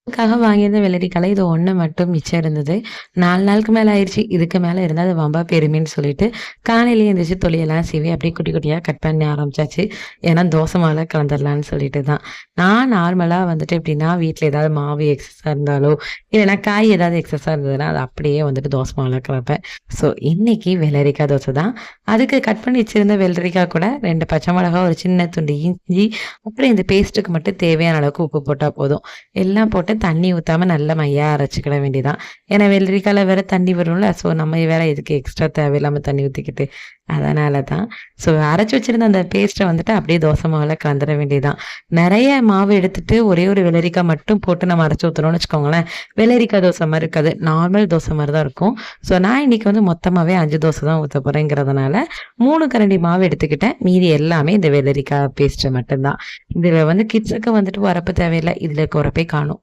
க்காக வாங்கியிருந்த வெள்ளரிக்கால இது 1 மட்டும் மிச்சம் இருந்தது. 4 நாளுக்கு மேல ஆயிருச்சு. இதுக்கு மேல இருந்தா அது வம்பா போயிருமேன்னு சொல்லிட்டு, காலையிலேயே எந்திரிச்சு தொலியெல்லாம் சீவி அப்படியே குட்டி குட்டியா கட் பண்ண ஆரம்பிச்சாச்சு. ஏன்னா தோசை மாவுல கலந்துரலான்னு சொல்லிட்டு தான். நான் நார்மலா வந்துட்டு எப்படின்னா, வீட்ல ஏதாவது மாவு எக்ஸஸா இருந்தாலோ, இல்லைன்னா காய் ஏதாவது எக்ஸஸா இருந்ததுன்னா, அத அப்படியே வந்துட்டு தோசை மாவுல கலப்பேன். ஸோ இன்னைக்கு வெள்ளரிக்காய் தோசை தான். அதுக்கு கட் பண்ணி வச்சிருந்த வெள்ளரிக்காய் கூட 2 பச்சை மிளகா, ஒரு சின்ன துண்டு இஞ்சி, அப்புறம் இந்த பேஸ்ட்டுக்கு மட்டும் தேவையான அளவுக்கு உப்பு போட்டா போதும். எல்லாம் போட்டு தண்ணி ஊத்தாம நல்லா மையா அரைச்சுக்கிட வேண்டியதான். ஏன்னா வெள்ளரிக்காய்ல வேற தண்ணி வரும்ல. ஸோ நம்ம வேற எதுக்கு எக்ஸ்ட்ரா தேவையில்லாம தண்ணி ஊத்திக்கிட்டு. அதனால தான். ஸோ அரைச்சு வச்சிருந்த அந்த பேஸ்ட்ட வந்துட்டு அப்படியே தோசை மாவுல கலந்துர வேண்டியதான். நெறைய மாவு எடுத்துட்டு ஒரே ஒரு வெள்ளரிக்காய் மட்டும் போட்டு நம்ம அரைச்சு ஊத்துனோம்னு வச்சுக்கோங்களேன், வெள்ளரிக்காய் தோசை மாரி இருக்காது. நார்மல் தோசை மாரி தான் இருக்கும். ஸோ நான் இன்னைக்கு வந்து மொத்தமாவே 5 தோசை தான் ஊத்த போறேங்கிறதுனால 3 கரண்டி மாவு எடுத்துக்கிட்டேன். மீதி எல்லாமே இந்த வெள்ளரிக்காய் பேஸ்ட் மட்டும் தான். இதுல வந்து கிட்ஸுக்கு வந்துட்டு உரப்பு தேவையில்ல. இதுல இருக்க உரப்பே காணும்.